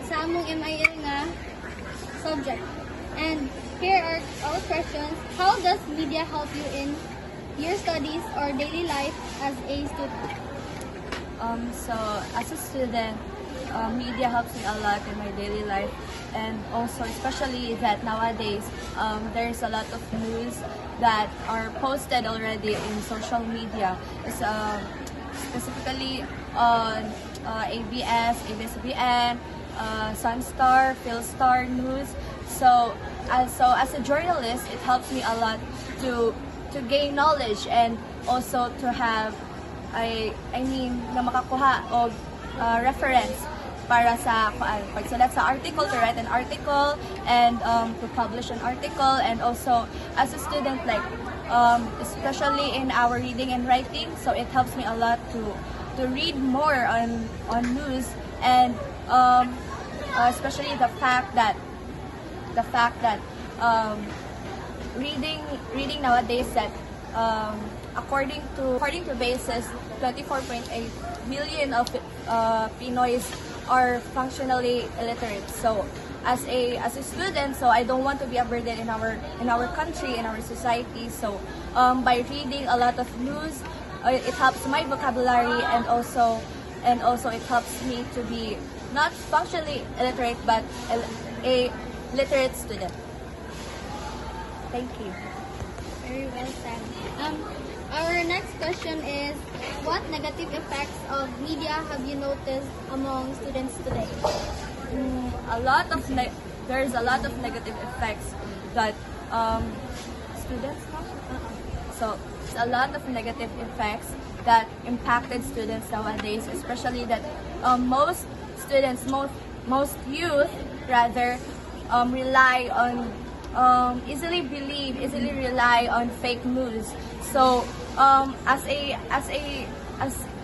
sa among MIL nga subject. And here are our questions. How does media help you in your studies or daily life as a student? So as a student, media helps me a lot in my daily life, and also especially that nowadays there's a lot of news that are posted already in social media. It's, specifically on ABS-CBN, Sunstar, Philstar News. So as a journalist, it helps me a lot to gain knowledge and also to have na makakuha og reference para sa pagsulat sa article, to write an article and to publish an article, and also as a student, like especially in our reading and writing, so it helps me a lot to read more on news, and especially the fact that reading nowadays that according to basis, 24.8 million of Pinoys are functionally illiterate. So as a student, so I don't want to be a burden in our country, in our society. So by reading a lot of news, it helps my vocabulary, and also it helps me to be not functionally illiterate but a literate student. Thank you. Very well said. Our next question is, what negative effects of media have you noticed among students today? There's a lot of negative effects that students have. So it's a lot of negative effects that impacted students nowadays, especially that most students, most youth rather, rely on easily rely on fake news. So as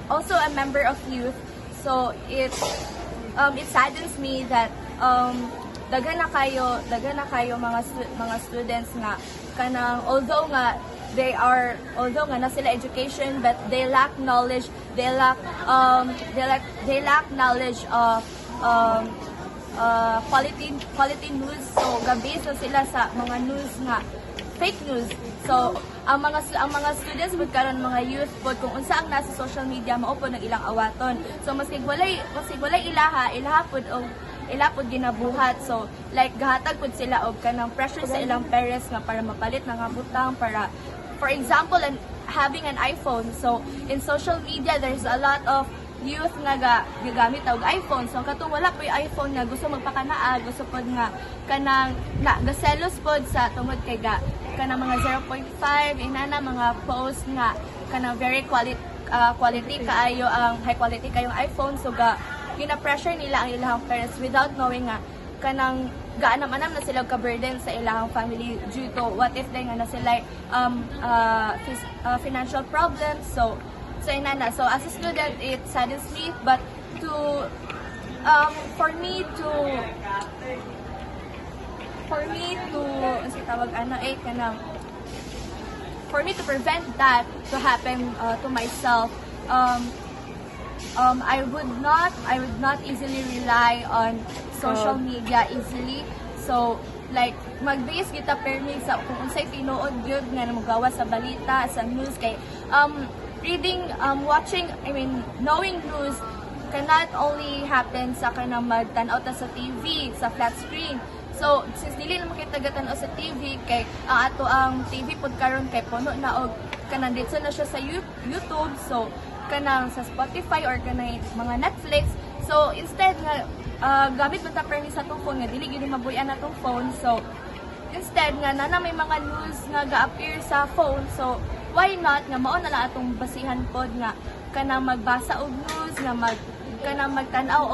also a member of youth, so it saddens me that daga na kayo mga students nga kanang although nga na sila education, but they lack knowledge, they lack knowledge of quality news. So gabi so sila sa mga news nga fake news. So ang mga students pud karon, mga youth pud, kung unsa ang nasa social media, mao po ng ilang awaton. So maski walay ilaha pud ginabuhat. So like gahatag pud sila og kanang pressure sa ilang parents nga para mapalit na nga butang, para for example and having an iPhone. So in social media there's a lot of youth nga gagamit og iPhone. So katong wala po yung iPhone nga gusto magpakanaa, gusto pod nga kanang gaselos pod sa tungod kay kanang mga 0.5 inana mga post nga kanang very quality kaayo, ang high quality kayong iPhone. So gina-pressure nila ang ilang parents without knowing nga kanang gaanam-anam na sila ka-burden sa ilang family due to what if they nga na sila financial problems. So inana, so as a student it saddens me, but for me to prevent that to happen to myself, I would not easily rely on social media easily. So like mag-base kita permi sa kung unsay tinuod gyud nga magawa sa balita, sa news, kay knowing news cannot only happen sa kanang magtan-aw ta sa TV, sa flat screen. So since dili na makita gatan-aw sa TV, kay ato ang TV pud karon kay puno na og kanang dito na siya sa YouTube, so kanang sa Spotify or kanang mga Netflix. So instead nga gamit man ta permi sa tong phone nga dili gyud mabuyan na tong phone. So instead nga na may mga news nga ga-appear sa phone, so why not nga mao na lang atong basihan pod nga kanang magbasa og news, nga kanang magtan-aw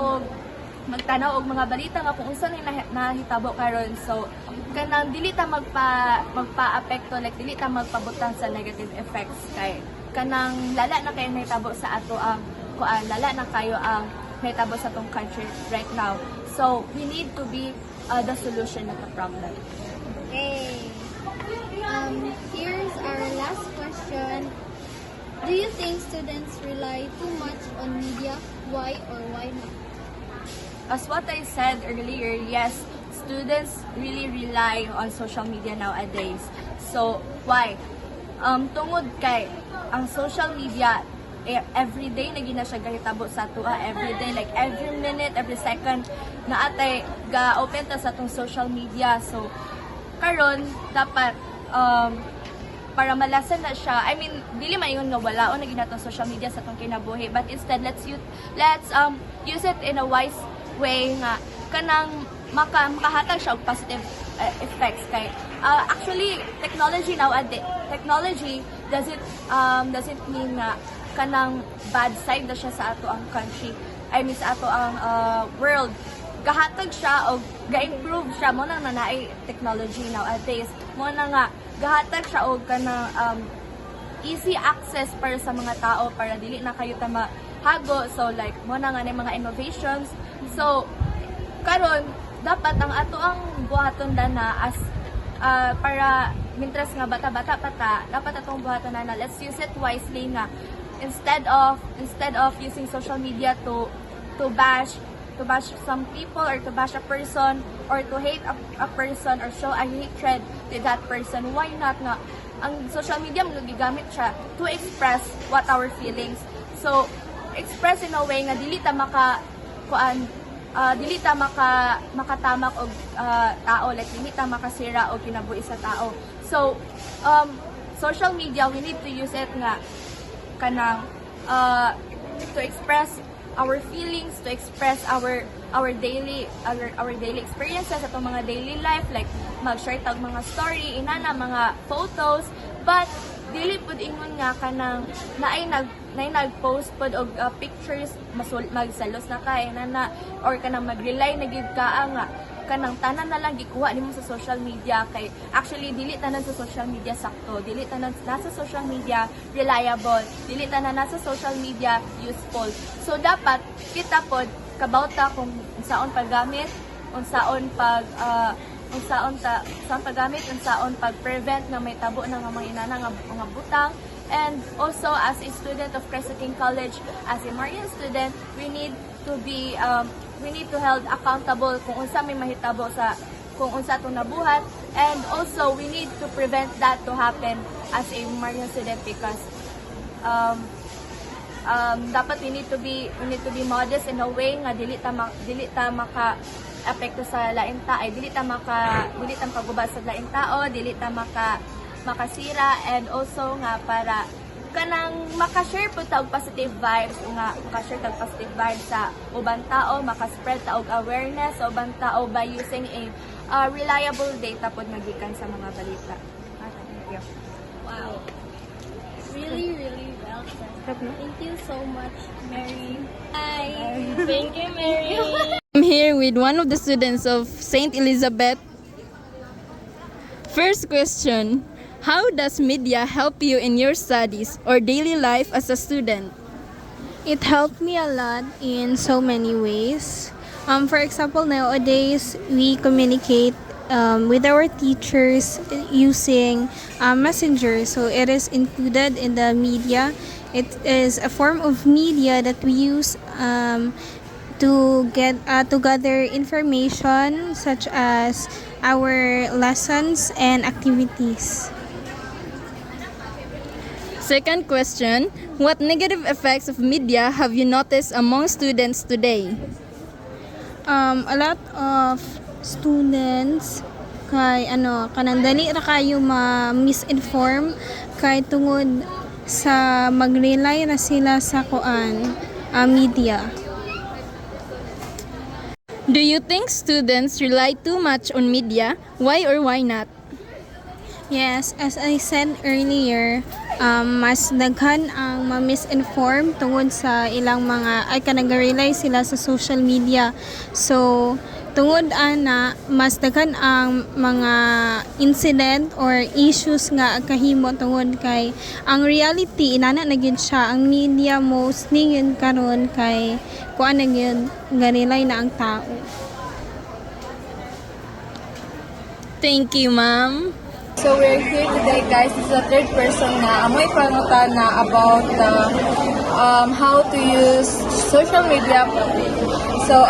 og mga balita nga kung unsa nahitabo karon. So kanang dili ta magpa-apekto, like dili ta magpabutang sa negative effects, kay kanang lala na kayo nahitabo sa ato ang lala na kayo ang nahitabo sa tong country right now. So we need to be the solution of the problem. Okay. Here's our last question. Do you think students rely too much on media? Why or why not? as what I said earlier, yes, students really rely on social media nowadays. So, why? Tungod kay ang social media everyday na gina siya gahitabo sa atua, everyday, like every minute, every second na atay ga-open ta sa atong social media. So karon dapat para malasan na siya, I mean dili mayon nga wala o na ginatong social media sa atong kinabuhi, but instead let's use it in a wise way nga kanang makahatag siya og positive effects kay actually technology doesn't mean na kanang bad side na siya sa ato ang country, I mean sa ato ang world. Gahatag siya o ga-improve siya mo nang nanaay technology nowadays, mo na nga gahatag siya og kanang easy access para sa mga tao para dili na kayo ta mahago. So like mo na nga mga innovations. So karon dapat ang ato ang buhaton na as para mintras nga bata-bata pa ta, dapat atong buhaton na let's use it wisely nga instead of using social media to bash some people or to bash a person or to hate a person or show a hatred to that person. Why not nga ang social media magigamit siya to express what our feelings. So express in a way nga dili ta makatamak og tao, like dili ta makasira og kinabuhi sa tao. So social media, we need to use it nga kanang to express our feelings, to express our daily experiences atong mga daily life, like mag-share tag mga story, inana mga photos, but dili pud ingon nga kanang naay nag-post pud og pictures magsalos na kay nana or kanang mag-rely na gid ka nga kanang tanan na lang gikuha nimo sa social media. Kay actually dili tanan sa social media sakto, dili tanan nasa social media reliable, dili tanan nasa social media useful. So dapat kita pod kabauta kung unsaon paggamit, unsaon pag-prevent na may tabo ng mga inana nga butang. And also as a student of Cresta King College, as a Marian student, we need to held accountable kung unsa may mahitabo sa kung unsa to nabuhat, and also we need to prevent that to happen as a Marian student because dapat we need to be modest in a way nga dili ta maka apekto sa laing tao, dili ta makagubad sa laing tao, dili ta makasira, and also nga para kanang makashare po ta og positive vibes sa ubang tao, makaspread ta og awareness sa ubang tao by using a reliable data pod magikan sa mga balita. Thank you. Wow. Really, really well said. Thank you so much, Mary. Hi. Thank you, Mary. I'm here with one of the students of St. Elizabeth. First question, how does media help you in your studies or daily life as a student? It helped me a lot in so many ways. For example, nowadays we communicate with our teachers using Messenger, so it is included in the media. It is a form of media that we use to gather information such as our lessons and activities. Second question, what negative effects of media have you noticed among students today? A lot of students kanang dali ra kayo ma-misinform kay tungod sa mag-rely na sila sa media. Do you think students rely too much on media? Why or why not? Yes, as I said earlier, mas daghan ang ma-misinform tungod sa ilang nag-rely sila sa social media. So, tungod ana, mas daghan ang mga incident or issues nga kahimo tungod kay ang reality inana na gyud siya, ang media mostly yun karon kay kuan na gyud ga-rely na ang tao. Thank you, ma'am. So we're here today, guys. This is the third person na amoy pangutan na about how to use social media. So So,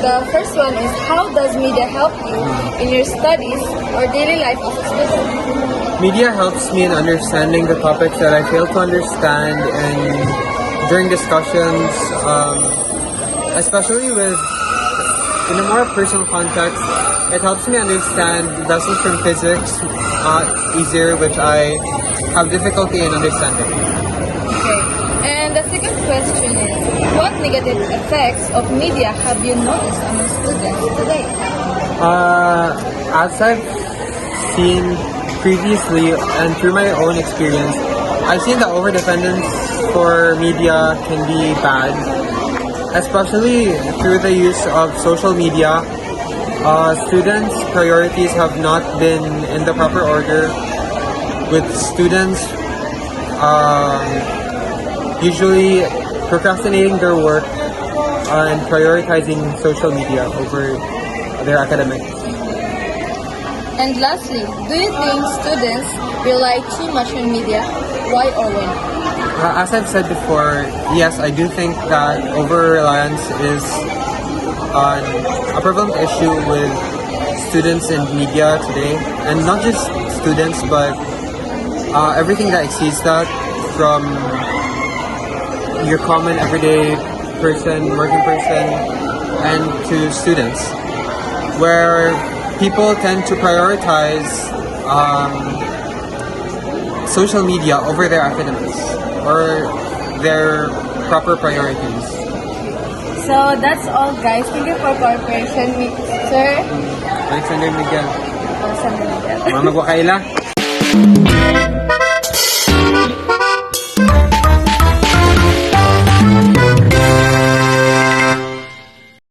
the first one is, how does media help you in your studies or daily life as a student? Media helps me in understanding the topics that I fail to understand, and during discussions, especially in a more personal context, it helps me understand lessons from physics easier, which I have difficulty in understanding. Okay. And the second question is, what negative effects of media have you noticed among students today? As I've seen previously and through my own experience, I've seen that overdependence for media can be bad, especially through the use of social media. Students' priorities have not been in the proper order, with students usually procrastinating their work and prioritizing social media over their academics. And lastly, do you think students rely too much on media? Why or when? As I've said before, yes, I do think that over-reliance is a prevalent issue with students in media today. And not just students, but everything that exceeds that, from your common everyday person, working person, and to students, where people tend to prioritize social media over their academics or their proper priorities. So that's all, guys. Thank you for cooperation, sir. Alexander Miguel. Alexander Miguel. Mga magwakaila.